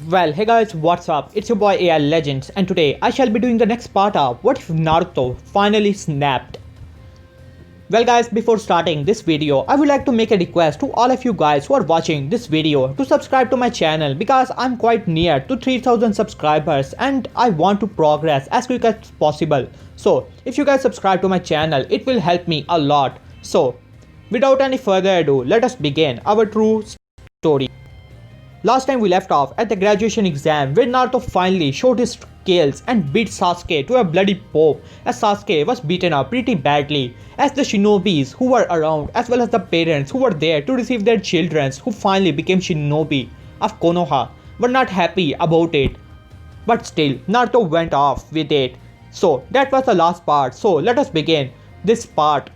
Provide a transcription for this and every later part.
Well, hey guys, what's up? It's your boy AI Legends, and today I shall be doing the next part of What If Naruto Finally Snapped. Well guys, before starting this video, I would like to make a request to all of you guys who are watching this video to subscribe to my channel because I'm quite near to 3000 subscribers and I want to progress as quick as possible. So, if you guys subscribe to my channel, it will help me a lot. So, without any further ado, let us begin our true story. Last time we left off at the graduation exam where Naruto finally showed his skills and beat Sasuke to a bloody pulp as Sasuke was beaten up pretty badly as the shinobis who were around as well as the parents who were there to receive their children who finally became shinobi of Konoha were not happy about it. But still Naruto went off with it. So that was the last part, so let us begin this part.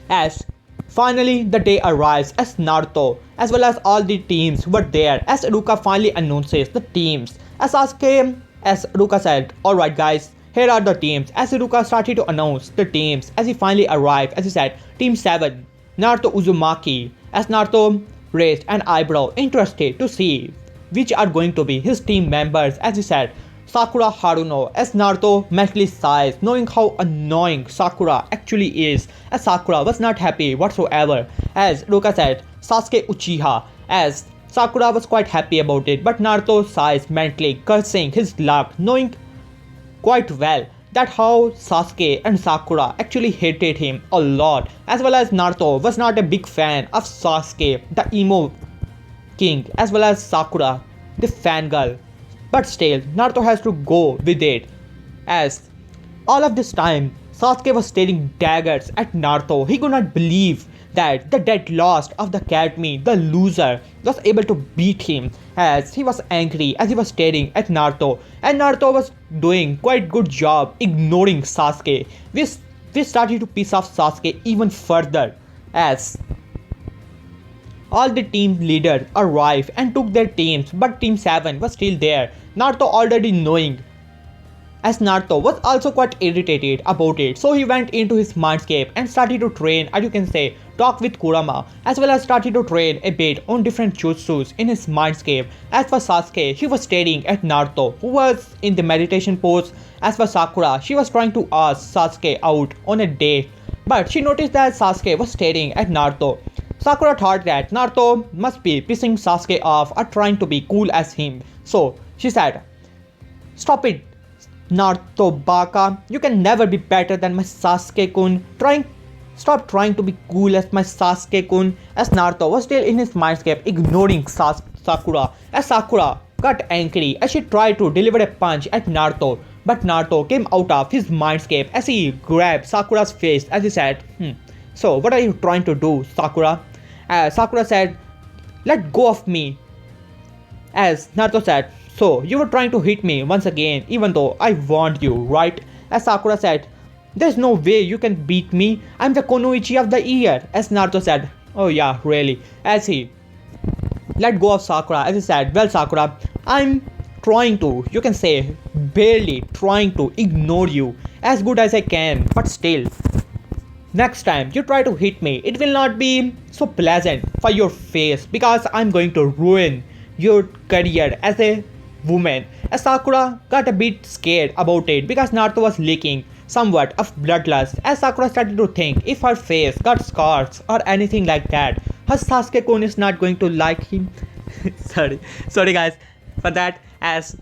As finally, the day arrives as Naruto, as well as all the teams were there as Iruka finally announces the teams. As Iruka said, alright guys, here are the teams. As Iruka started to announce the teams, as he finally arrived, as he said, Team 7, Naruto Uzumaki. As Naruto raised an eyebrow, interested to see which are going to be his team members, as he said, Sakura Haruno, as Naruto mentally sighs, knowing how annoying Sakura actually is, as Sakura was not happy whatsoever. As Iruka said, Sasuke Uchiha, as Sakura was quite happy about it, but Naruto sighs mentally, cursing his luck, knowing quite well that how Sasuke and Sakura actually hated him a lot, as well as Naruto was not a big fan of Sasuke, the emo king, as well as Sakura, the fangirl. But still, Naruto has to go with it, as all of this time, Sasuke was staring daggers at Naruto. He could not believe that the dead last of the academy, the loser, was able to beat him, as he was angry as he was staring at Naruto. And Naruto was doing quite good job ignoring Sasuke. We started to piss off Sasuke even further, as all the team leaders arrived and took their teams, but Team 7 was still there. Naruto already knowing, as Naruto was also quite irritated about it, so he went into his mindscape and started to train, as you can say, talk with Kurama, as well as started to train a bit on different jutsus in his mindscape. As for Sasuke, he was staring at Naruto, who was in the meditation pose. As for Sakura, she was trying to ask Sasuke out on a date, but she noticed that Sasuke was staring at Naruto. Sakura thought that Naruto must be pissing Sasuke off or trying to be cool as him. So she said, "Stop it, Naruto Baka. You can never be better than my Sasuke-kun. Stop trying to be cool as my Sasuke-kun." As Naruto was still in his mindscape ignoring Sakura. As Sakura got angry as she tried to deliver a punch at Naruto. But Naruto came out of his mindscape as he grabbed Sakura's face as he said, "So what are you trying to do, Sakura?" Sakura said, "Let go of me." As Naruto said, "So you were trying to hit me once again even though I warned you, right?" As Sakura said, "There's no way you can beat me. I'm the Konoichi of the year." As Naruto said, "Oh yeah, really?" As he let go of Sakura, as he said, "Well Sakura, I'm trying to, you can say, barely trying to ignore you as good as I can, but still, next time you try to hit me, it will not be so pleasant for your face because I'm going to ruin your career as a woman." As Sakura got a bit scared about it because Naruto was leaking somewhat of bloodlust, as Sakura started to think if her face got scars or anything like that, her Sasuke-kun is not going to like him. sorry guys for that. As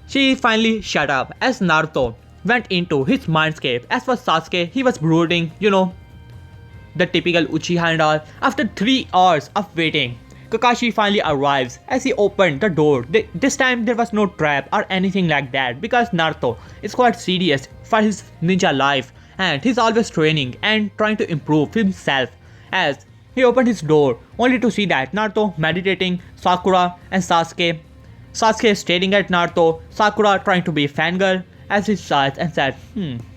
she finally shut up as Naruto went into his mindscape. As for Sasuke, he was brooding, the typical Uchiha and all. After 3 hours of waiting, Kakashi finally arrives as he opened the door. This time there was no trap or anything like that because Naruto is quite serious for his ninja life and he's always training and trying to improve himself. As he opened his door only to see that Naruto meditating, Sakura and Sasuke staring at Naruto, Sakura trying to be fangirl, as he sighed and said,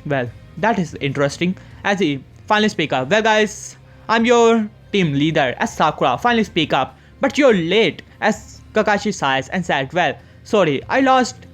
well, that is interesting. As he finally speak up, "Well guys, I'm your team leader." As Sakura finally speak up, "But you're late." As Kakashi sighs and said, "Well, sorry, I lost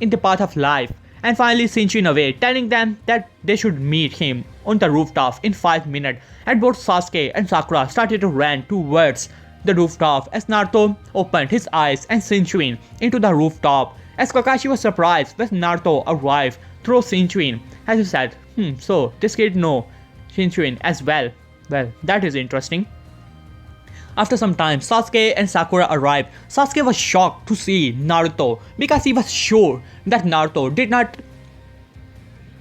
in the path of life." And finally cinching away, telling them that they should meet him on the rooftop in 5 minutes. And both Sasuke and Sakura started to run towards the rooftop as Naruto opened his eyes and Shinjuin into the rooftop. As Kakashi was surprised when Naruto arrived through Shinjuin, as he said, so this kid know Shinjuin as well. Well, that is interesting. After some time, Sasuke and Sakura arrived. Sasuke was shocked to see Naruto because he was sure that Naruto did not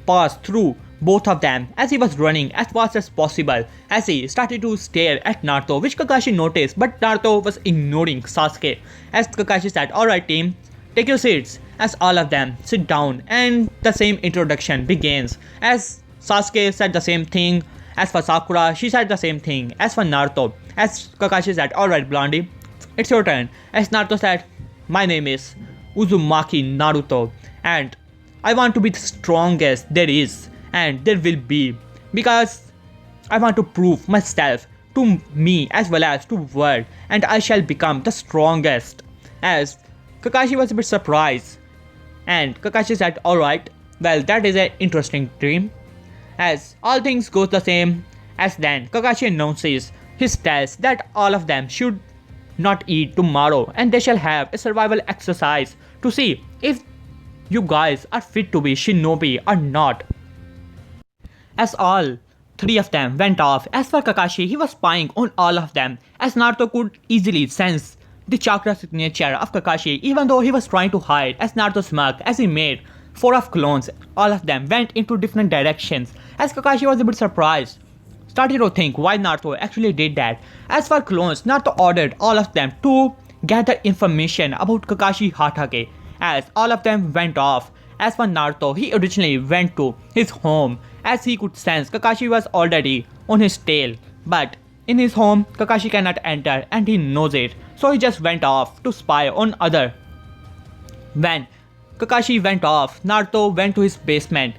pass through both of them as he was running as fast as possible as he started to stare at Naruto, which Kakashi noticed, but Naruto was ignoring Sasuke. As Kakashi said, "Alright team, take your seats," as all of them sit down and the same introduction begins. As Sasuke said the same thing, as for Sakura, she said the same thing. As for Naruto, as Kakashi said, "Alright Blondie, it's your turn." As Naruto said, "My name is Uzumaki Naruto and I want to be the strongest there is and there will be, because I want to prove myself to me as well as to world, and I shall become the strongest." As Kakashi was a bit surprised and Kakashi said, "Alright, well that is an interesting dream." As all things goes the same, as then Kakashi announces his tells that all of them should not eat tomorrow and they shall have a survival exercise to see if you guys are fit to be shinobi or not. As all three of them went off, as for Kakashi, he was spying on all of them as Naruto could easily sense the chakra signature of Kakashi even though he was trying to hide. As Naruto smirked as he made 4 of clones, all of them went into different directions as Kakashi was a bit surprised, started to think why Naruto actually did that. As for clones, Naruto ordered all of them to gather information about Kakashi Hatake as all of them went off. As for Naruto, he originally went to his home as he could sense Kakashi was already on his tail, but in his home Kakashi cannot enter and he knows it, so he just went off to spy on other. When Kakashi went off, Naruto went to his basement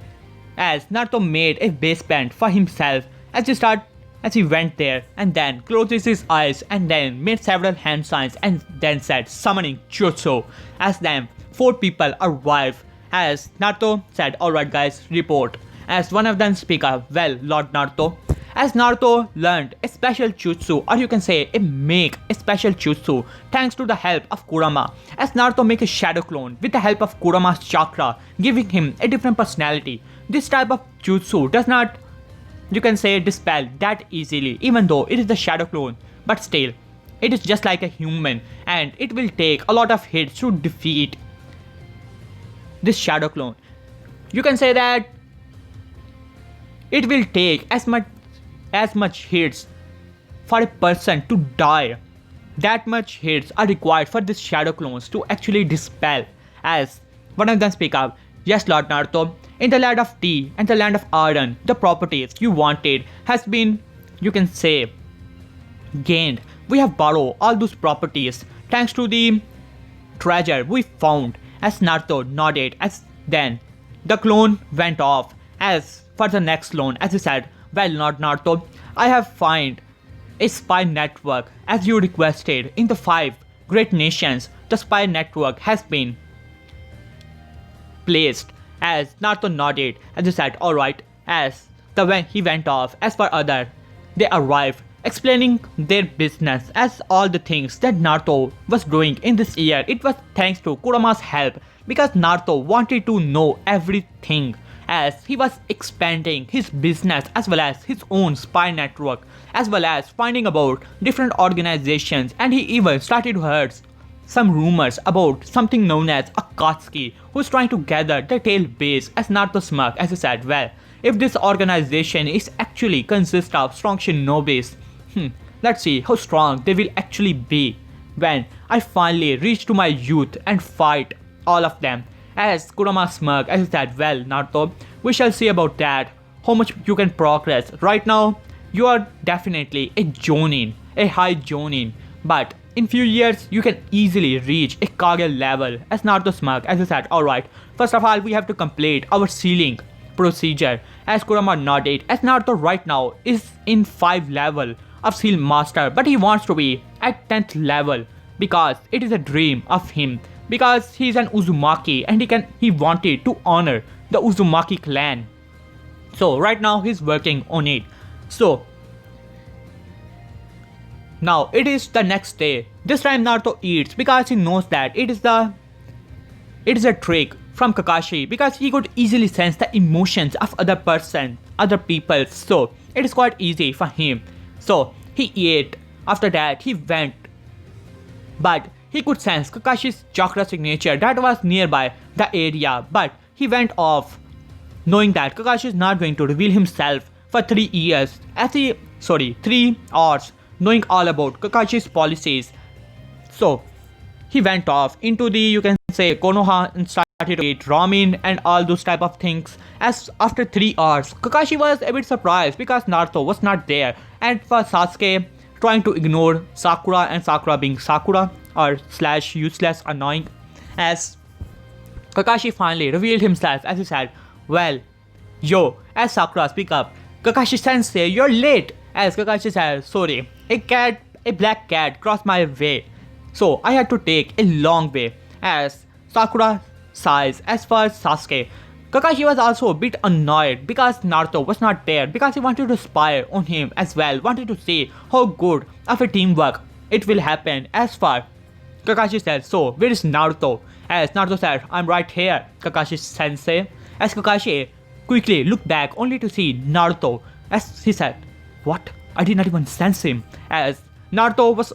as Naruto made a basement for himself as he went there and then closes his eyes and then made several hand signs and then said summoning jutsu. As then 4 people arrived as Naruto said, "Alright guys, report." As one of them speak up, "Well Lord Naruto," as Naruto learned a special jutsu, or you can say a special jutsu thanks to the help of Kurama, as Naruto make a shadow clone with the help of Kurama's chakra, giving him a different personality. This type of jutsu does not, you can say, dispel that easily even though it is the shadow clone, but still it is just like a human and it will take a lot of hits to defeat this shadow clone. You can say that it will take as much hits for a person to die. That much hits are required for these shadow clones to actually dispel. As one of them speak up, "Yes Lord Naruto, in the land of tea and the land of iron, the properties you wanted has been, you can say, gained. We have borrowed all those properties thanks to the treasure we found." As Naruto nodded, as then the clone went off. As for the next clone, as he said, "Well Lord Naruto, I have found a spy network as you requested in the 5 great nations. The spy network has been placed." As Naruto nodded, as he said, "Alright." As when he went off, as for other, they arrived explaining their business as all the things that Naruto was doing in this year. It was thanks to Kurama's help because Naruto wanted to know everything as he was expanding his business as well as his own spy network as well as finding about different organizations, and he even started to hear some rumors about something known as Akatsuki who's trying to gather the tail base. As Naruto smirked as he said, "Well, if this organization is actually consist of strong shinobis, let's see how strong they will actually be when I finally reach to my youth and fight all of them." As Kurama smirked as he said, "Well Naruto, we shall see about that, how much you can progress. Right now you are definitely a jonin, a high jonin, but in few years you can easily reach a Kage level." As Naruto smirked as he said, "Alright, first of all we have to complete our sealing procedure." As Kurama nodded, as Naruto right now is in 5 level of seal master, but he wants to be at 10th level because it is a dream of him, because he is an Uzumaki and he wanted to honor the Uzumaki clan. So right now he's working on it. So Now it is the next day. This time Naruto eats because he knows that it is a trick from Kakashi because he could easily sense the emotions of other people. So it is quite easy for him. So he ate. After that he went. But he could sense Kakashi's chakra signature that was nearby the area. But he went off knowing that Kakashi is not going to reveal himself for 3 years. 3 hours knowing all about Kakashi's policies. So he went off into the, you can say, Konoha and started to eat ramen and all those type of things. As after 3 hours, Kakashi was a bit surprised because Naruto was not there, and for Sasuke trying to ignore Sakura, and Sakura being Sakura or slash useless annoying, as Kakashi finally revealed himself as he said, well, yo, as Sakura speak up, Kakashi sensei, you're late. As Kakashi said, sorry, a black cat crossed my way, so I had to take a long way. As Sakura sighs. As for Sasuke, Kakashi was also a bit annoyed because Naruto was not there, because he wanted to spy on him as well, wanted to see how good of a teamwork it will happen. As for Kakashi said, so where is Naruto? As Naruto said, I'm right here, Kakashi sensei. As Kakashi quickly looked back only to see Naruto, as he said, what? I did not even sense him. As Naruto was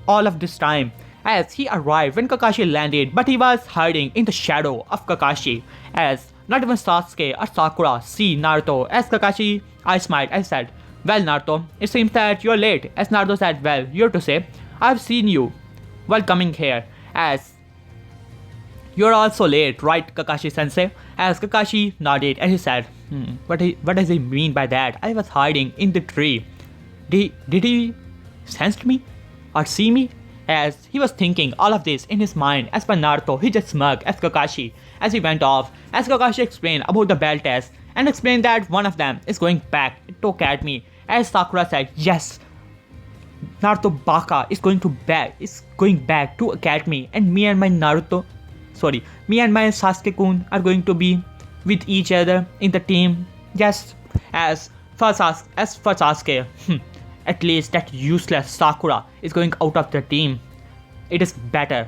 all of this time, as he arrived when Kakashi landed, but he was hiding in the shadow of Kakashi. As not even Sasuke or Sakura see Naruto. As Kakashi, I smiled and said, well Naruto, it seems that you're late. As Naruto said, well, you're to say, I've seen you while coming here. As you're also late, right, Kakashi sensei? As Kakashi nodded and he said, what does he mean by that? I was hiding in the tree. Did he sense me or see me? As he was thinking all of this in his mind, as per Naruto, he just smirked as Kakashi as he went off. As Kakashi explained about the bell test and explained that one of them is going back to academy. As Sakura said, yes, Naruto Baka is going back to academy, and me and my Sasuke-kun are going to be with each other in the team. Yes. As for Sasuke, at least that useless Sakura is going out of the team. It is better.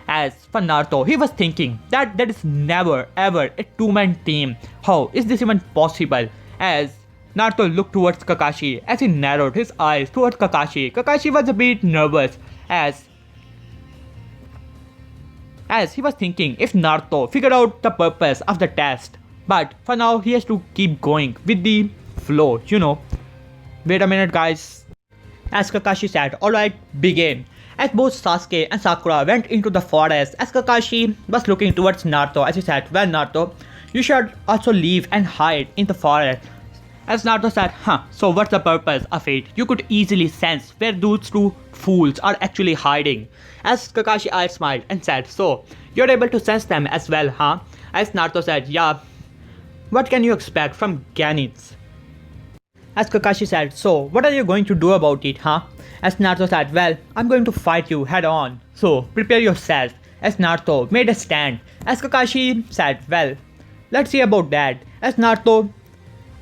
As for Naruto, he was thinking that there is never ever a two-man team. How is this even possible? As Naruto looked towards Kakashi, as he narrowed his eyes towards Kakashi. Kakashi was a bit nervous as he was thinking if Naruto figured out the purpose of the test. But for now, he has to keep going with the flow, Wait a minute, guys. As Kakashi said, alright, begin. As both Sasuke and Sakura went into the forest, as Kakashi was looking towards Naruto, as he said, well Naruto, you should also leave and hide in the forest. As Naruto said, so what's the purpose of it? You could easily sense where those two fools are actually hiding. As Kakashi eyes smiled and said, so you're able to sense them as well, huh? As Naruto said, yeah, what can you expect from Ganins? As Kakashi said, so what are you going to do about it, huh? As Naruto said, well, I'm going to fight you head on, so prepare yourself. As Naruto made a stand. As Kakashi said, well, let's see about that. As Naruto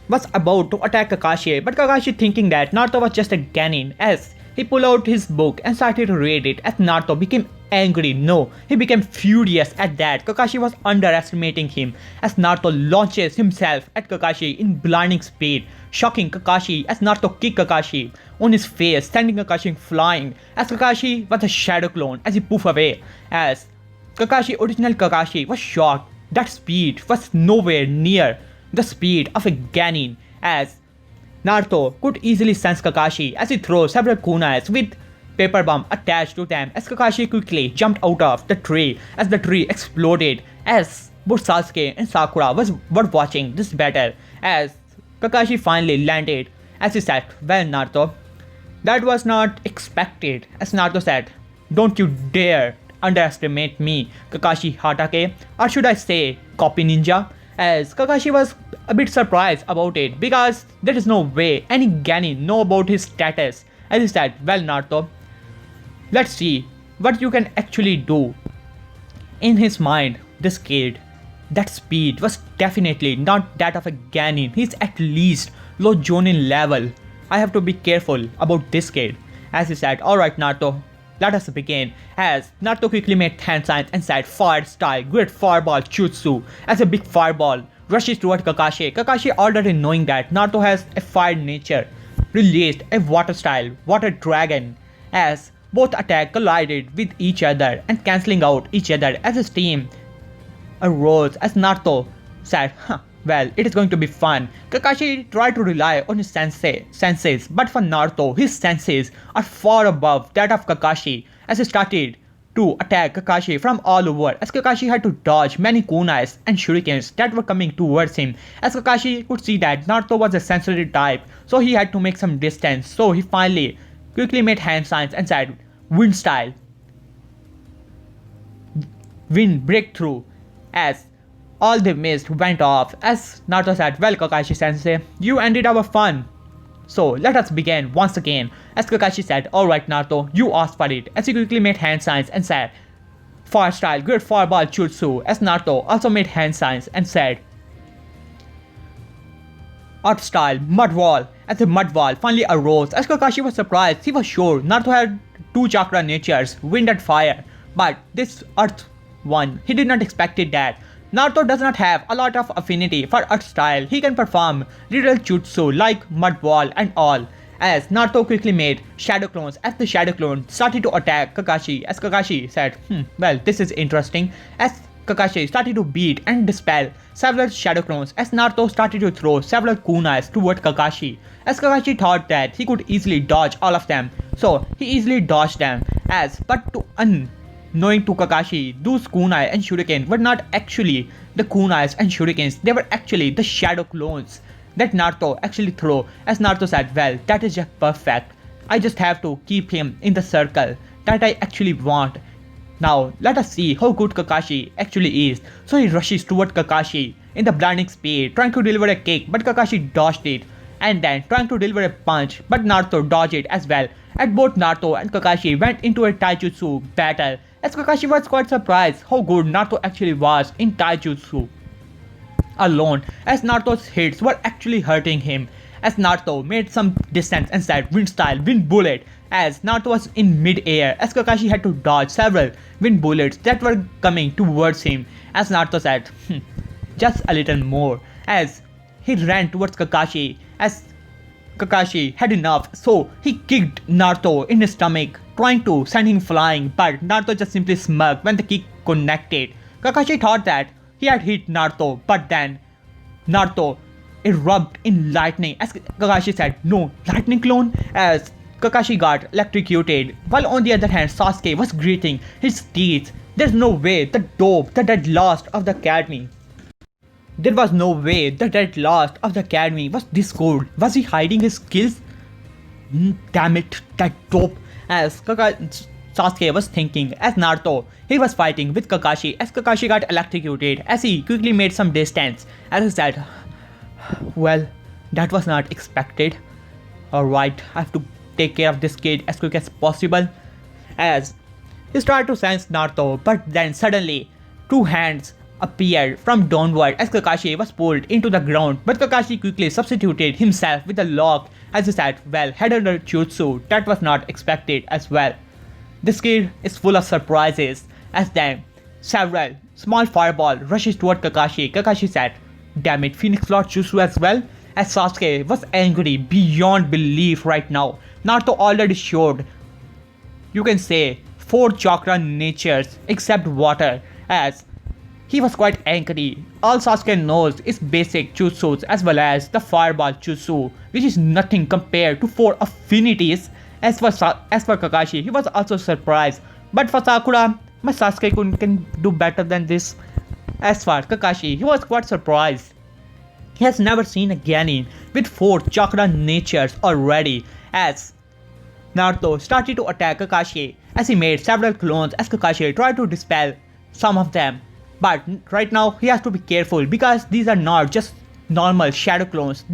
was about to attack Kakashi, but Kakashi thinking that Naruto was just a Ganin, as he pulled out his book and started to read it. As Naruto became angry, no, he became furious at that Kakashi was underestimating him. As Naruto launches himself at Kakashi in blinding speed, shocking Kakashi as Naruto kicked Kakashi on his face, sending Kakashi flying. As Kakashi was a shadow clone as he poof away. As original Kakashi was shocked. That speed was nowhere near the speed of a Ganin. As Naruto could easily sense Kakashi as he throws several kunais with paper bomb attached to them. As Kakashi quickly jumped out of the tree as the tree exploded. As both Sasuke and Sakura were watching this battle. As Kakashi finally landed, as he said, well Naruto, that was not expected. As Naruto said, don't you dare underestimate me, Kakashi Hatake, or should I say copy ninja. As Kakashi was a bit surprised about it because there is no way any Ganin know about his status. As he said, well Naruto, let's see what you can actually do. In his mind, this kid, that speed was definitely not that of a Ganin. He's at least low Jonin level. I have to be careful about this kid. as he said, "Alright, Naruto, let us begin." As Naruto quickly made hand signs and said, "Fire style, great fireball jutsu," as a big fireball rushes toward Kakashi. Kakashi, already knowing that Naruto has a fire nature, released a water style, water dragon, as both attack collided with each other and cancelling out each other as his team arose. As Naruto said, well, it is going to be fun. Kakashi tried to rely on his senses, but for Naruto, his senses are far above that of Kakashi, as he started to attack Kakashi from all over, as Kakashi had to dodge many kunais and shurikens that were coming towards him, as Kakashi could see that Naruto was a sensitive type, so he had to make some distance. So he finally quickly made hand signs and said, "Wind style, wind breakthrough," as all the mist went off. As Naruto said, "Well, Kakashi sensei, you ended our fun, so let us begin once again." As Kakashi said, "Alright, Naruto, you asked for it," as he quickly made hand signs and said, "Fire style, great fireball jutsu," as Naruto also made hand signs and said, "Earth style, mud wall," as the mud wall finally arose. As Kakashi was surprised, he was sure Naruto had two chakra natures, wind and fire, but this earth one, he did not expect it that Naruto does not have a lot of affinity for earth style. He can perform little jutsu like mud wall and all. As Naruto quickly made shadow clones, as the shadow clone started to attack Kakashi, as Kakashi said, well, this is interesting. As Kakashi started to beat and dispel several shadow clones, as Naruto started to throw several kunais toward Kakashi, as Kakashi thought that he could easily dodge all of them, so he easily dodged them. But to unknowing to Kakashi, those kunai and shuriken were not actually the kunais and shurikens, they were actually the shadow clones that Naruto actually threw. As Naruto said, "Well, that is just perfect. I just have to keep him in the circle that I actually want. Now let us see how good Kakashi actually is." So he rushes toward Kakashi in the blinding speed, trying to deliver a kick, but Kakashi dodged it, and then trying to deliver a punch, but Naruto dodged it as well. And both Naruto and Kakashi went into a taijutsu battle, as Kakashi was quite surprised how good Naruto actually was in taijutsu alone, as Naruto's hits were actually hurting him. As Naruto made some distance and said, "Wind style, wind bullet," as Naruto was in mid-air, as Kakashi had to dodge several wind bullets that were coming towards him. As Naruto said, "Just a little more," as he ran towards Kakashi, as Kakashi had enough, so he kicked Naruto in his stomach, trying to send him flying, but Naruto just simply smirked when the kick connected. Kakashi thought that he had hit Naruto, but then Naruto erupted in lightning, as Kakashi said, "No, lightning clone," as Kakashi got electrocuted, while on the other hand Sasuke was gritting his teeth. There's no way the dope, the dead last of the academy. There was no way the dead last of the academy was this cold. Was he hiding his skills? Damn it, that dope. As Sasuke was thinking, as Naruto, he was fighting with Kakashi, as Kakashi got electrocuted, as he quickly made some distance, as he said, "Well, that was not expected. Alright, I have to take care of this kid as quick as possible." As he started to sense Naruto, but then suddenly two hands appeared from downward as Kakashi was pulled into the ground, but Kakashi quickly substituted himself with a lock, as he said, "Well, head under jutsu, that was not expected as well. This kid is full of surprises." As then several small fireball rushes toward Kakashi. Kakashi said, "Damn it, Phoenix Lord jutsu as well." As Sasuke was angry beyond belief right now. Naruto already showed, you can say, 4 chakra natures except water, as he was quite angry. All Sasuke knows is basic jutsus as well as the fireball jutsu, which is nothing compared to 4 affinities. As for Kakashi, he was also surprised, but for Sakura, my Sasuke can do better than this. As for Kakashi, he was quite surprised. He has never seen a Genin with 4 chakra natures already. As Naruto started to attack Kakashi, as he made several clones, as Kakashi tried to dispel some of them. But right now he has to be careful, because these are not just normal shadow clones,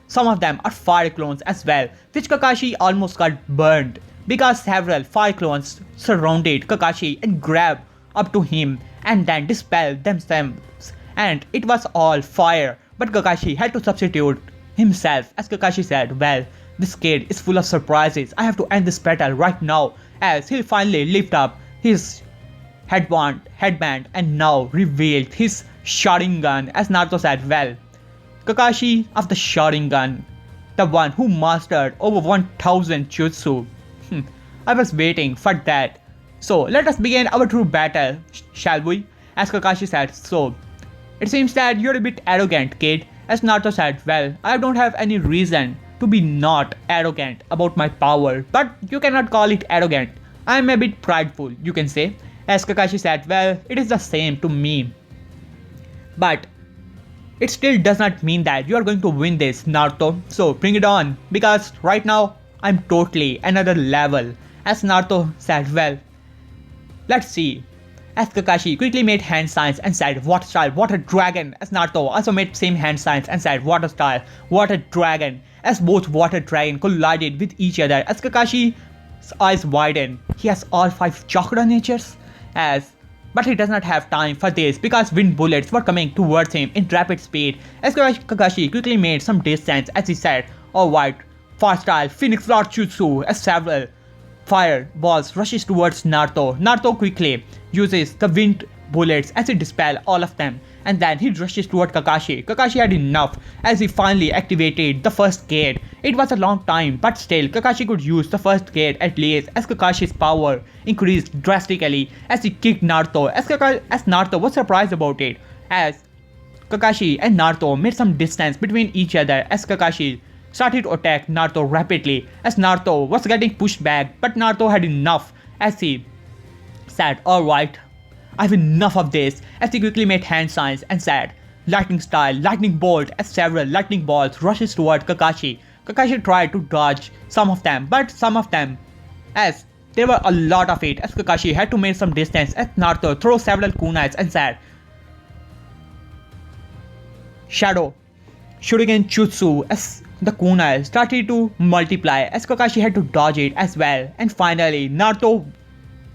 some of them are fire clones as well, which Kakashi almost got burned, because several fire clones surrounded Kakashi and grabbed up to him and then dispelled themselves, and it was all fire. But Kakashi had to substitute himself, as Kakashi said, "Well, this kid is full of surprises. I have to end this battle right now. As he finally lift up his headband and now revealed his Sharingan. As Naruto said, well, Kakashi of the Sharingan, the one who mastered over 1000 jutsu. I was waiting for that. So let us begin our true battle, shall we? As Kakashi said, so it seems that you're a bit arrogant, kid. As Naruto said, well, I don't have any reason to be not arrogant about my power, but you cannot call it arrogant. I'm a bit prideful, you can say. As Kakashi said, well, it is the same to me. But it still does not mean that you are going to win this, Naruto. So bring it on, because right now I'm totally another level. As Naruto said, well, let's see. As Kakashi quickly made hand signs and said, water style, water dragon. As Naruto also made same hand signs and said, water style, water dragon. As both water dragon collided with each other. As Kakashi's eyes widened, he has all 5 chakra natures. But he does not have time for this because wind bullets were coming towards him in rapid speed. As Kakashi quickly made some distance as he said, alright, fast style, phoenix flower jutsu. As several fireballs rushes towards Naruto. Naruto quickly uses the wind bullets as he dispels all of them, and then he rushes toward Kakashi. Kakashi had enough as he finally activated the first gate. It was a long time, but still Kakashi could use the first gate at least, as Kakashi's power increased drastically as he kicked Naruto. As Naruto was surprised about it, as Kakashi and Naruto made some distance between each other as Kakashi started to attack Naruto rapidly as Naruto was getting pushed back, but Naruto had enough as he said, alright, I have enough of this, as he quickly made hand signs and said, lightning style, lightning bolt, as several lightning balls rushes toward Kakashi. Kakashi tried to dodge some of them, but some of them, as there were a lot of it, as Kakashi had to make some distance as Naruto threw several kunais and said, Shadow Shuriken Jutsu, as the kunai started to multiply as Kakashi had to dodge it as well, and finally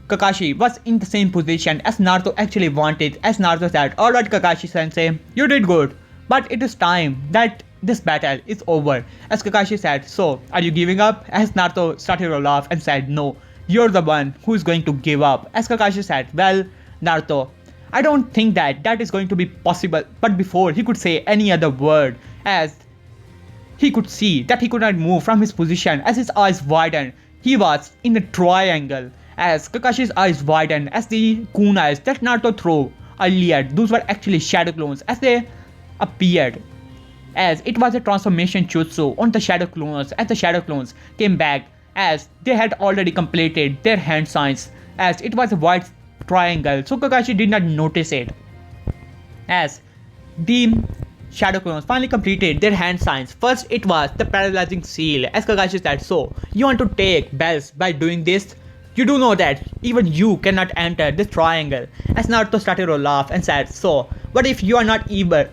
Kakashi was in the same position as Naruto actually wanted, as Naruto said, alright Kakashi sensei, you did good, but it is time that this battle is over. As Kakashi said, so are you giving up? As Naruto started to laugh and said, no, you're the one who is going to give up. As Kakashi said, well Naruto, I don't think that is going to be possible, but before he could say any other word, as he could see that he could not move from his position as his eyes widened. He was in a triangle. As Kakashi's eyes widened as the kunais that Naruto threw earlier, those were actually shadow clones as they appeared. As it was a transformation jutsu on the shadow clones, as the shadow clones came back as they had already completed their hand signs, as it was a white triangle, so Kakashi did not notice it. As the shadow clones finally completed their hand signs. First it was the paralyzing seal, as Kakashi said, so you want to take bells by doing this? You do know that even you cannot enter this triangle. As Naruto started to laugh and said, so what if you are not even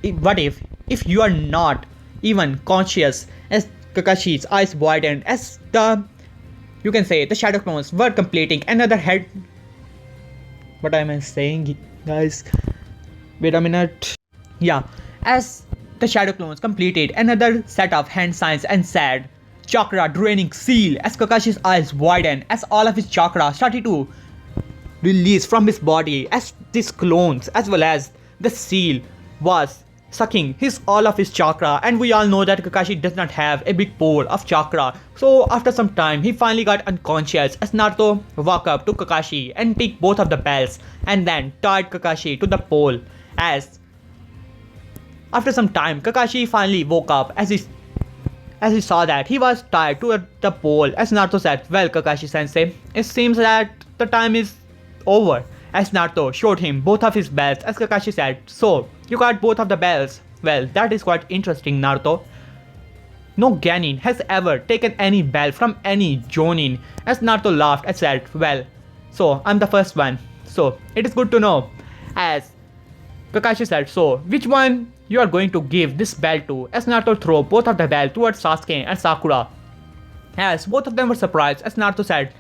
you are not even conscious? As Kakashi's eyes widened as the shadow clones were completing another head. What am I saying, guys? Wait a minute. Yeah, as the shadow clones completed another set of hand signs and said, chakra draining seal, as Kakashi's eyes widened as all of his chakra started to release from his body, as these clones as well as the seal was sucking all of his chakra, and we all know that Kakashi does not have a big pool of chakra. So after some time he finally got unconscious as Naruto walked up to Kakashi and picked both of the bells and then tied Kakashi to the pole. As after some time Kakashi finally woke up as he saw that he was tied to the pole. As Naruto said, well Kakashi sensei, it seems that the time is over. As Naruto showed him both of his bells, as Kakashi said, so you got both of the bells. Well, that is quite interesting, Naruto. No Genin has ever taken any bell from any Jonin. As Naruto laughed and said, well, so I'm the first one, so it is good to know. As Kakashi said, so which one you are going to give this bell to? As Naruto threw both of the bells towards Sasuke and Sakura. As both of them were surprised, as Naruto said,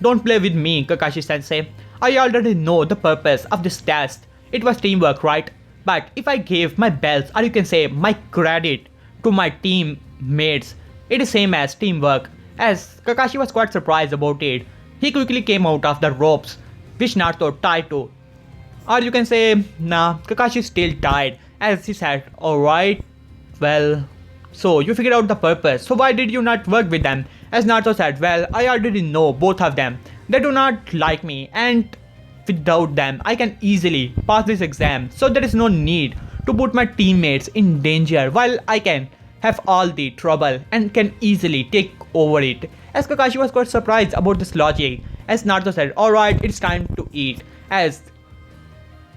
don't play with me, Kakashi sensei. I already know the purpose of this test. It was teamwork, right? But if I gave my bells, or you can say my credit, to my team mates. It is same as teamwork. As Kakashi was quite surprised about it, he quickly came out of the ropes which Naruto tied to. Or you can say, nah, Kakashi still tied, as he said, alright, well, so you figured out the purpose, so why did you not work with them? As Naruto said, well, I already know both of them. They do not like me, and without them, I can easily pass this exam, so there is no need to put my teammates in danger while I can have all the trouble and can easily take over it. As Kakashi was quite surprised about this logic, as Naruto said, alright, it's time to eat, as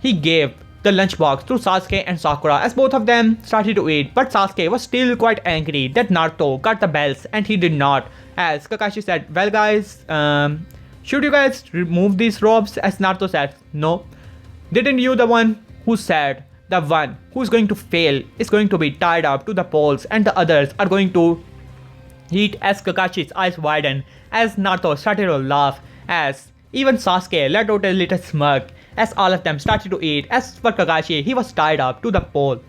he gave the lunchbox to Sasuke and Sakura as both of them started to eat, but Sasuke was still quite angry that Naruto got the bells and he did not. As Kakashi said, well guys, should you guys remove these robes? As Naruto said, no. Didn't you the one who said the one who's going to fail is going to be tied up to the poles and the others are going to eat? As Kakashi's eyes widened as Naruto started to laugh, as even Sasuke let out a little smirk as all of them started to eat. As for Kakashi, he was tied up to the pole.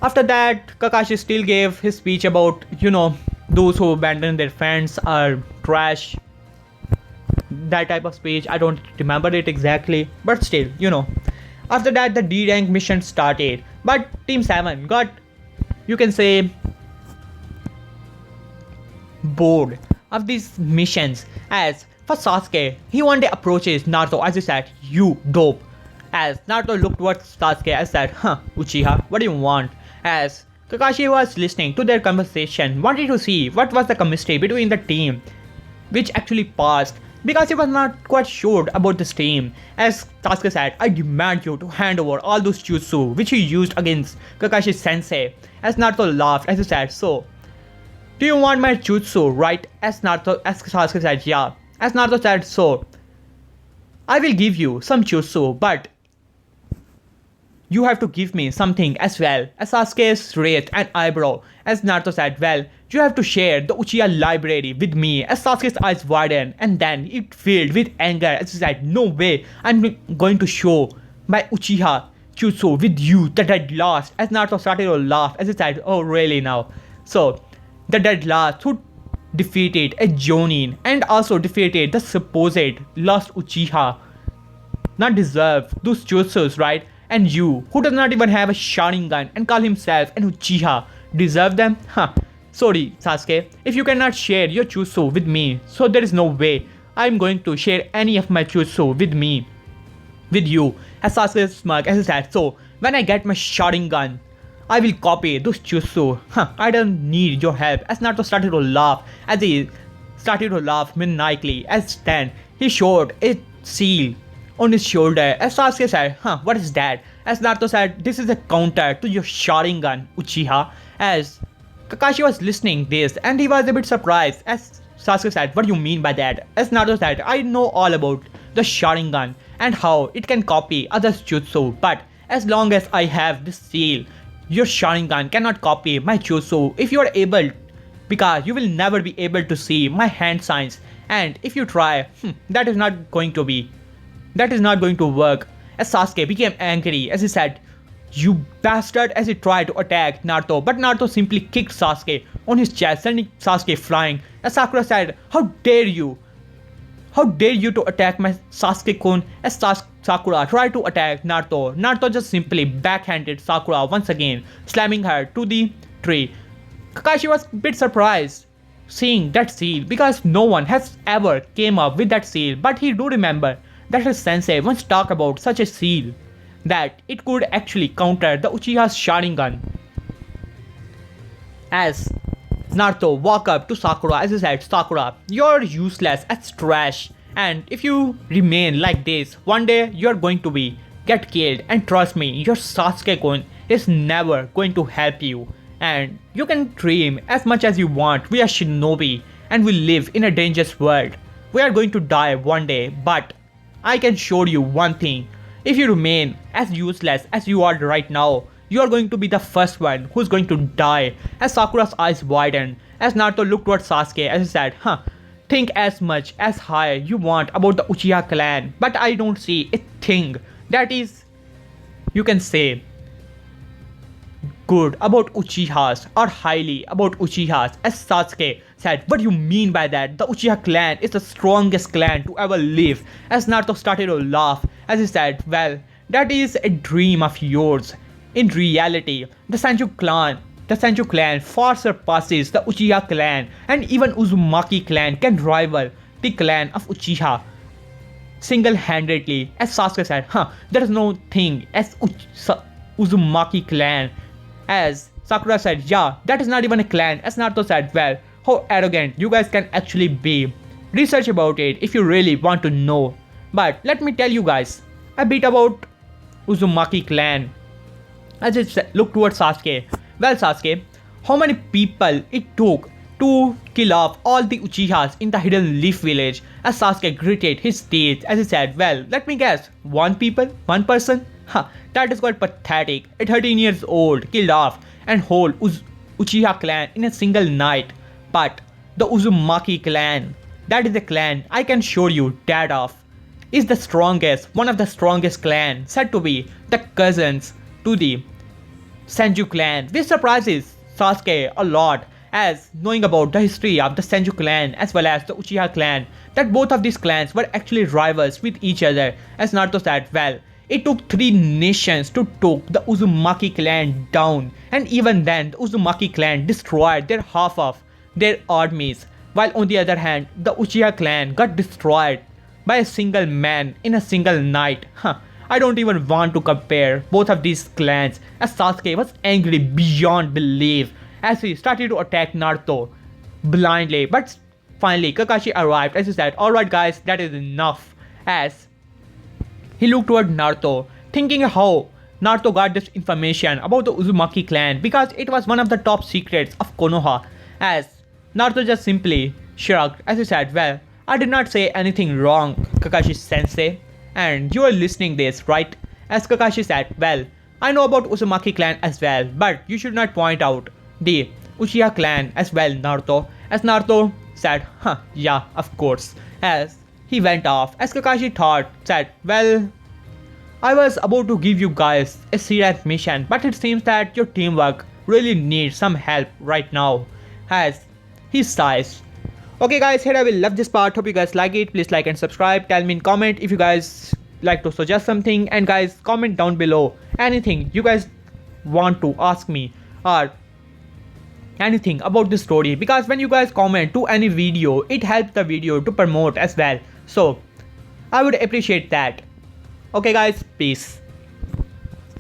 After that, Kakashi still gave his speech about, those who abandon their friends are trash. That type of speech, I don't remember it exactly, but still, After that, the D-rank mission started, but Team 7 got, you can say, bored of these missions. As for Sasuke, he one day approaches Naruto as he said, you dope. As Naruto looked towards Sasuke and said, Uchiha, what do you want? As Kakashi was listening to their conversation, wanted to see what was the chemistry between the team, which actually passed, because he was not quite sure about this team. As Sasuke said, I demand you to hand over all those jutsu which you used against Kakashi sensei. As Naruto laughed as he said, so, do you want my jutsu, right? As Sasuke said, yeah. As Naruto said, so, I will give you some jutsu, but you have to give me something as well. As Sasuke raised an eyebrow, as Naruto said, well, you have to share the Uchiha library with me. As Sasuke's eyes widened and then it filled with anger as he said, no way, I'm going to show my Uchiha jutsu with you, the dead last. As Naruto started to laugh as he said, oh really now? So, the dead last who defeated a Jonin and also defeated the supposed lost Uchiha not deserve those jutsus, right? And you, who does not even have a Sharingan and call himself an Uchiha, deserve them? Sorry, Sasuke, if you cannot share your jutsu with me, so there is no way I'm going to share any of my jutsu with you. As Sasuke smirked as he said, so when I get my Sharingan, I will copy those jutsu. I don't need your help. As Naruto started to laugh, as he started to laugh maniacally, as then he showed a seal on his shoulder. As Sasuke said, what is that? As Naruto said, this is a counter to your Sharingan, Uchiha. As Kakashi was listening this and he was a bit surprised. As Sasuke said, what do you mean by that? As Naruto said, I know all about the Sharingan and how it can copy others' jutsu, but as long as I have this seal, your Sharingan cannot copy my jutsu if you are able, because you will never be able to see my hand signs, and if you try, that is not going to work. As Sasuke became angry as he said, you bastard, as he tried to attack Naruto, but Naruto simply kicked Sasuke on his chest, sending Sasuke flying. As Sakura said, how dare you to attack my Sasuke-kun? As Sakura tried to attack Naruto, Naruto just simply backhanded Sakura once again, slamming her to the tree. Kakashi was a bit surprised seeing that seal, because no one has ever came up with that seal, but he do remember that his sensei once talked about such a seal, that it could actually counter the Uchiha's Sharingan. As Naruto walked up to Sakura as he said, Sakura, you're useless as trash, and if you remain like this, one day you're going to get killed, and trust me, your Sasuke-kun is never going to help you. And you can dream as much as you want, we are shinobi and we live in a dangerous world. We are going to die one day, but I can show you one thing. If you remain as useless as you are right now, you are going to be the first one who's going to die. As Sakura's eyes widened, as Naruto looked towards Sasuke as he said, think as much as high you want about the Uchiha clan, but I don't see a thing that is, you can say, good about Uchihas or highly about Uchihas, as Sasuke said, what do you mean by that? The Uchiha clan is the strongest clan to ever live. As Naruto started to laugh as he said, well, that is a dream of yours. In reality, the Senju clan far surpasses the Uchiha clan, and even Uzumaki clan can rival the clan of Uchiha single-handedly. As Sasuke said, there is no thing as Uzumaki clan. As Sakura said, yeah, that is not even a clan. As Naruto said, well, how arrogant you guys can actually be. Research about it if you really want to know. But let me tell you guys a bit about Uzumaki clan. As it looked towards Sasuke. Well, Sasuke, how many people it took to kill off all the Uchihas in the Hidden Leaf village? As Sasuke gritted his teeth as he said, well, let me guess, one person? That is quite pathetic. A 13 years old killed off and whole Uchiha clan in a single night. But the Uzumaki clan, that is a clan I can show you that of, is the strongest, one of the strongest clan, said to be the cousins to the Senju clan. This surprises Sasuke a lot, as knowing about the history of the Senju clan as well as the Uchiha clan, that both of these clans were actually rivals with each other. As Naruto said, well, it took 3 nations to take the Uzumaki clan down, and even then the Uzumaki clan destroyed their half of their armies, while on the other hand the Uchiha clan got destroyed by a single man in a single night. I don't even want to compare both of these clans, as Sasuke was angry beyond belief as he started to attack Naruto blindly. But finally Kakashi arrived as he said, alright guys, that is enough. As he looked toward Naruto, thinking how Naruto got this information about the Uzumaki clan, because it was one of the top secrets of Konoha. As Naruto just simply shrugged as he said, well, I did not say anything wrong, Kakashi sensei. And you are listening this, right? As Kakashi said, well, I know about Uzumaki clan as well, but you should not point out the Uchiha clan as well, Naruto. As Naruto said, yeah, of course. As he went off, as Kakashi said, well, I was about to give you guys a serious mission, but it seems that your teamwork really needs some help right now. As he sighs. Okay guys, here I will love this part. Hope you guys like it. Please like and subscribe. Tell me in comment if you guys like to suggest something, and guys comment down below anything you guys want to ask me or anything about this story, because when you guys comment to any video, it helps the video to promote as well. So I would appreciate that. Okay guys, peace.